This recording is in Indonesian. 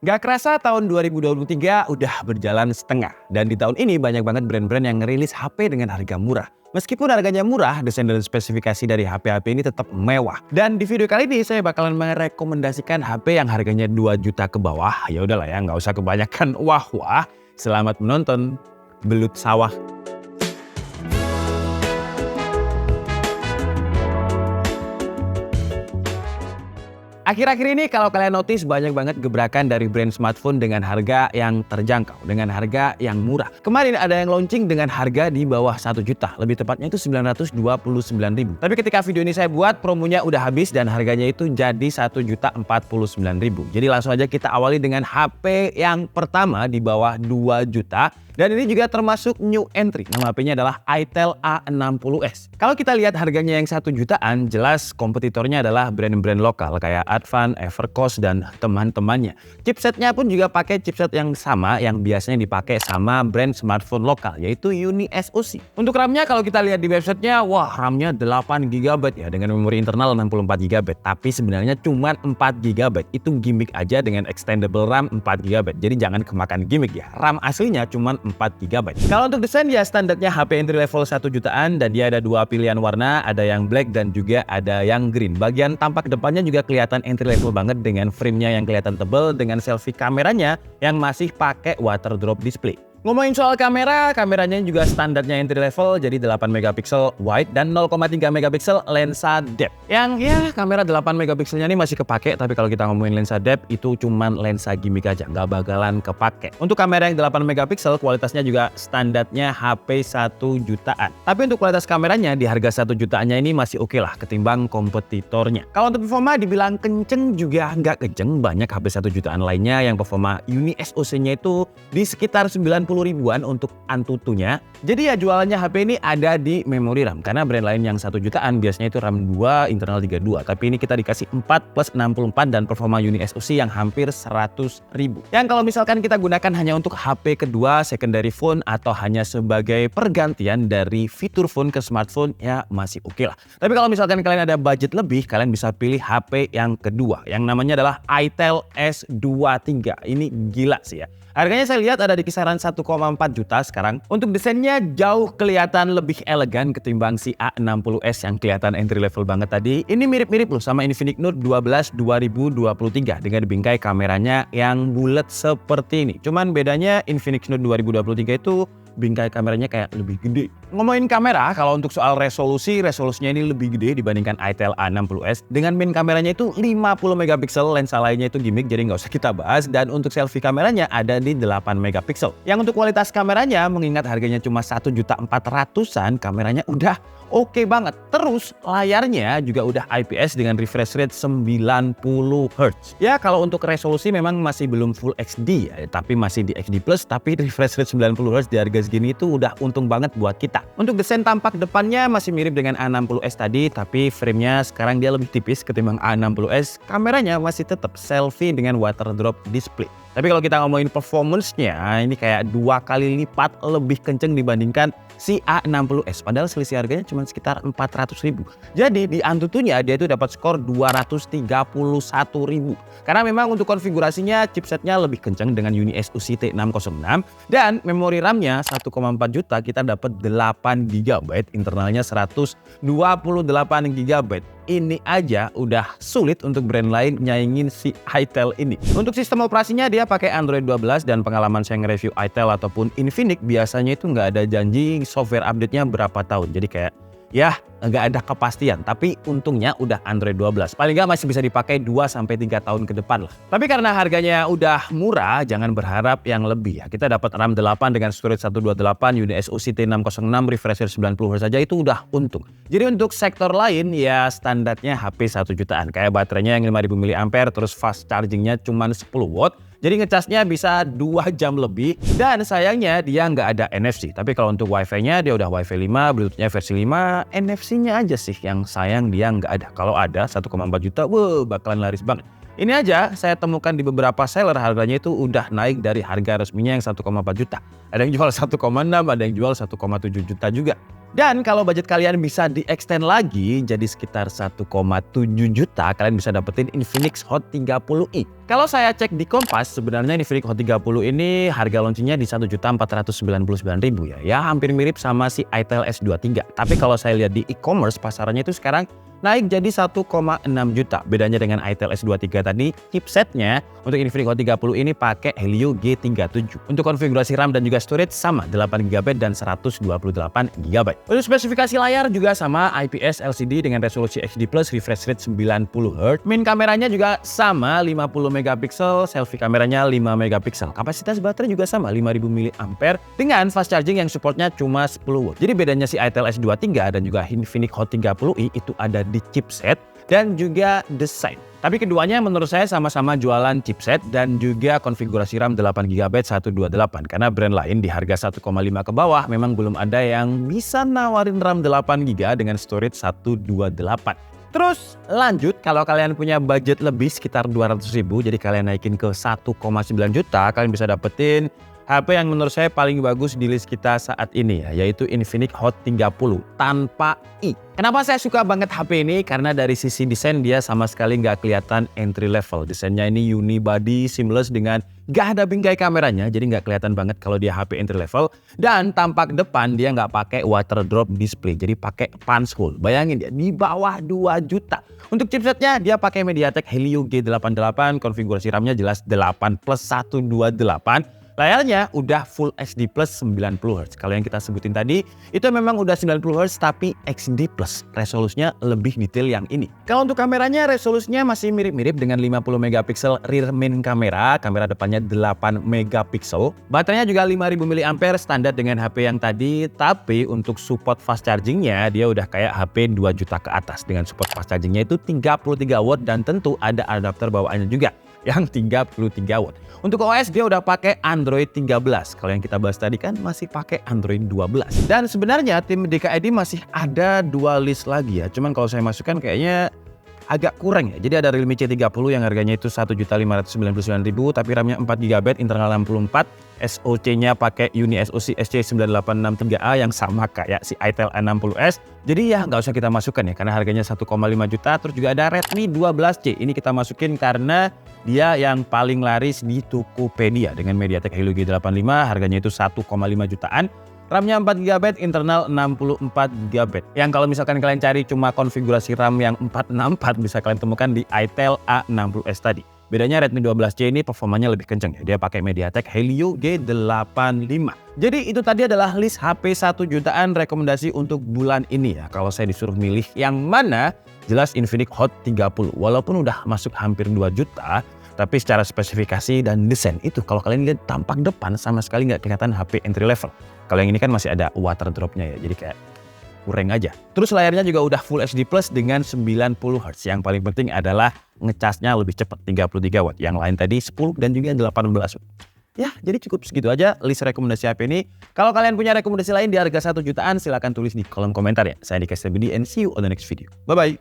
Gak kerasa tahun 2023 udah berjalan setengah. Dan di tahun ini banyak banget brand-brand yang ngerilis HP dengan harga murah. Meskipun harganya murah, desain dan spesifikasi dari HP-HP ini tetap mewah. Dan di video kali ini saya bakalan merekomendasikan HP yang harganya 2 juta ke bawah. Ya udahlah ya, nggak usah kebanyakan wah-wah. Selamat menonton Belut Sawah. Akhir-akhir ini kalau kalian notice banyak banget gebrakan dari brand smartphone dengan harga yang terjangkau, dengan harga yang murah. Kemarin ada yang launching dengan harga di bawah 1 juta, lebih tepatnya itu 929.000. Tapi ketika video ini saya buat, promonya udah habis dan harganya itu jadi 1.049.000. Jadi langsung aja kita awali dengan HP yang pertama di bawah 2 juta. Dan ini juga termasuk new entry. Nama HP-nya adalah itel A60s. Kalau kita lihat harganya yang 1 jutaan, jelas kompetitornya adalah brand-brand lokal kayak Advan, Evercost, dan teman-temannya. Chipsetnya pun juga pakai chipset yang sama yang biasanya dipakai sama brand smartphone lokal, yaitu Uni SoC. Untuk RAM-nya kalau kita lihat di websitenya, wah RAM-nya 8GB ya dengan memori internal 64GB. Tapi sebenarnya cuma 4GB. Itu gimmick aja dengan extendable RAM 4GB. Jadi jangan kemakan gimmick ya. RAM aslinya cuma 4GB. Kalau untuk desain ya standarnya HP entry level 1 jutaan dan dia ada dua pilihan warna, ada yang black dan juga ada yang green. Bagian tampak depannya juga kelihatan entry level banget dengan frame-nya yang kelihatan tebal dengan selfie kameranya yang masih pakai water drop display. Ngomongin soal kameranya juga standarnya entry level, jadi 8MP wide dan 0,3MP lensa depth. Yang ya kamera 8MP-nya ini masih kepake, tapi kalau kita ngomongin lensa depth itu cuman lensa gimmick aja, nggak bakalan kepake. Untuk kamera yang 8MP kualitasnya juga standarnya HP 1 jutaan. Tapi untuk kualitas kameranya di harga 1 jutaannya ini masih oke lah ketimbang kompetitornya. Kalau untuk performa dibilang kenceng juga nggak kenceng, banyak HP 1 jutaan lainnya yang performa Uni SoC-nya itu di sekitar 90.000-an untuk Antutunya. Jadi ya jualannya HP ini ada di memori RAM. Karena brand lain yang 1 jutaan biasanya itu RAM 2, internal 32. Tapi ini kita dikasih 4 plus 64 dan performa Uni SoC yang hampir 100.000. Yang kalau misalkan kita gunakan hanya untuk HP kedua, secondary phone, atau hanya sebagai pergantian dari fitur phone ke smartphone, ya masih oke lah. Tapi kalau misalkan kalian ada budget lebih, kalian bisa pilih HP yang kedua. Yang namanya adalah itel S23. Ini gila sih ya. Harganya saya lihat ada di kisaran 1,4 juta sekarang. Untuk desainnya jauh kelihatan lebih elegan ketimbang si A60s yang kelihatan entry level banget tadi. Ini mirip-mirip loh sama Infinix Note 12 2023 dengan bingkai kameranya yang bulat seperti ini. Cuman bedanya Infinix Note 2023 itu bingkai kameranya kayak lebih gede. Ngomongin kamera, kalau untuk soal resolusinya ini lebih gede dibandingkan itel A60s. Dengan main kameranya itu 50MP, lensa lainnya itu gimmick jadi nggak usah kita bahas. Dan untuk selfie kameranya ada di 8MP. Yang untuk kualitas kameranya, mengingat harganya cuma 1.400.000-an, kameranya udah oke banget. Terus layarnya juga udah IPS dengan refresh rate 90Hz. Ya kalau untuk resolusi memang masih belum Full HD ya, tapi masih di HD+, tapi refresh rate 90Hz di harga segini itu udah untung banget buat kita. Untuk desain tampak depannya masih mirip dengan A60s tadi, tapi framenya sekarang dia lebih tipis ketimbang A60s. Kameranya masih tetap selfie dengan water drop display. Tapi kalau kita ngomongin performance-nya, ini kayak 2 kali lipat lebih kenceng dibandingkan si A60s. Padahal selisih harganya cuma sekitar 400.000. Jadi di Antutunya dia itu dapat skor 231.000. Karena memang untuk konfigurasinya chipsetnya lebih kenceng dengan Uni SoC T606 dan memori RAM-nya 1,4 juta kita dapat 8GB, internalnya 128GB. Ini aja udah sulit untuk brand lain nyaingin si itel ini. Untuk sistem operasinya dia pakai Android 12 dan pengalaman saya nge-review itel ataupun Infinix biasanya itu nggak ada janji software update-nya berapa tahun. Jadi kayak ya nggak ada kepastian, tapi untungnya udah Android 12. Paling nggak masih bisa dipakai 2-3 tahun ke depan lah. Tapi karena harganya udah murah, jangan berharap yang lebih ya. Kita dapat RAM 8 dengan storage 128, Uni SoC T606, refresh rate 90Hz saja itu udah untung. Jadi untuk sektor lain ya standarnya HP 1 jutaan. Kayak baterainya yang 5000 mAh, terus fast chargingnya cuma 10 watt. Jadi ngecasnya bisa 2 jam lebih dan sayangnya dia nggak ada NFC. Tapi kalau untuk Wi-Fi-nya dia udah Wi-Fi 5, Bluetooth-nya versi 5, NFC-nya aja sih yang sayang dia nggak ada. Kalau ada 1,4 juta, wah bakalan laris banget. Ini aja saya temukan di beberapa seller harganya itu udah naik dari harga resminya yang 1,4 juta. Ada yang jual 1,6, ada yang jual 1,7 juta juga. Dan kalau budget kalian bisa di-extend lagi jadi sekitar 1,7 juta, kalian bisa dapetin Infinix Hot 30i. Kalau saya cek di Kompas, sebenarnya Infinix Hot 30 ini harga launchingnya di 1.499.000 ya. Ya hampir mirip sama si Itel S23. Tapi kalau saya lihat di e-commerce, pasarannya itu sekarang naik jadi 1,6 juta. Bedanya dengan Itel S23 tadi, chipsetnya untuk Infinix Hot 30 ini pakai Helio G37. Untuk konfigurasi RAM dan juga storage sama 8GB dan 128GB. Untuk spesifikasi layar juga sama IPS LCD dengan resolusi HD+, refresh rate 90Hz. Main kameranya juga sama 50MP, selfie kameranya 5MP. Kapasitas baterai juga sama 5000 mAh dengan fast charging yang supportnya cuma 10W. Jadi bedanya si Itel S23 dan juga Infinix Hot 30i itu ada di chipset dan juga desain. Tapi keduanya menurut saya sama-sama jualan chipset dan juga konfigurasi RAM 8GB 128 karena brand lain di harga 1,5 ke bawah memang belum ada yang bisa nawarin RAM 8GB dengan storage 128. Terus lanjut, kalau kalian punya budget lebih sekitar 200.000, jadi kalian naikin ke 1,9 juta, kalian bisa dapetin HP yang menurut saya paling bagus di list kita saat ini ya, yaitu Infinix Hot 30 tanpa i. Kenapa saya suka banget HP ini? Karena dari sisi desain dia sama sekali nggak kelihatan entry level. Desainnya ini unibody, seamless dengan nggak ada bingkai kameranya, jadi nggak kelihatan banget kalau dia HP entry level. Dan tampak depan dia nggak pakai water drop display, jadi pakai punch hole. Bayangin dia di bawah 2 juta. Untuk chipsetnya dia pakai MediaTek Helio G88, konfigurasi RAM-nya jelas 8+128. Layarnya udah Full HD Plus 90Hz. Kalau yang kita sebutin tadi itu memang udah 90Hz tapi XD Plus. Resolusinya lebih detail yang ini. Kalau untuk kameranya resolusinya masih mirip-mirip dengan 50MP rear main kamera. Kamera depannya 8MP. Baterainya juga 5000 mAh standar dengan HP yang tadi. Tapi untuk support fast chargingnya dia udah kayak HP 2 juta ke atas. Dengan support fast chargingnya itu 33W dan tentu ada adapter bawaannya juga yang 33W. Untuk OS dia udah pakai Android 13. Kalau yang kita bahas tadi kan masih pakai Android 12. Dan sebenarnya tim DKID masih ada 2 list lagi ya. Cuman kalau saya masukkan kayaknya agak kurang ya. Jadi ada Realme C30 yang harganya itu 1.599.000 tapi RAM-nya 4GB, internal 64. SoC-nya pakai Uni SoC SC9863A yang sama kayak si Itel A60s. Jadi ya nggak usah kita masukkan ya karena harganya 1,5 juta. Terus juga ada Redmi 12C. Ini kita masukin karena dia yang paling laris di Tokopedia dengan MediaTek Helio G85, harganya itu 1,5 jutaan. RAM-nya 4GB, internal 64GB. Yang kalau misalkan kalian cari cuma konfigurasi RAM yang 464 bisa kalian temukan di Itel A60s tadi. Bedanya Redmi 12C ini performanya lebih kenceng ya. Dia pakai MediaTek Helio G85. Jadi itu tadi adalah list HP 1 jutaan rekomendasi untuk bulan ini ya. Kalau saya disuruh milih yang mana, jelas Infinix Hot 30. Walaupun udah masuk hampir 2 juta, tapi secara spesifikasi dan desain itu kalau kalian lihat tampak depan sama sekali nggak kelihatan HP entry level. Kalau yang ini kan masih ada water drop-nya ya, jadi kayak kurang aja. Terus layarnya juga udah Full HD Plus dengan 90Hz. Yang paling penting adalah ngecasnya lebih cepat 33W. Yang lain tadi 10 dan juga 18W. Ya, jadi cukup segitu aja list rekomendasi HP ini. Kalau kalian punya rekomendasi lain di harga 1 jutaan, silahkan tulis di kolom komentar ya. Saya Dika Stabudi and see you on the next video. Bye-bye.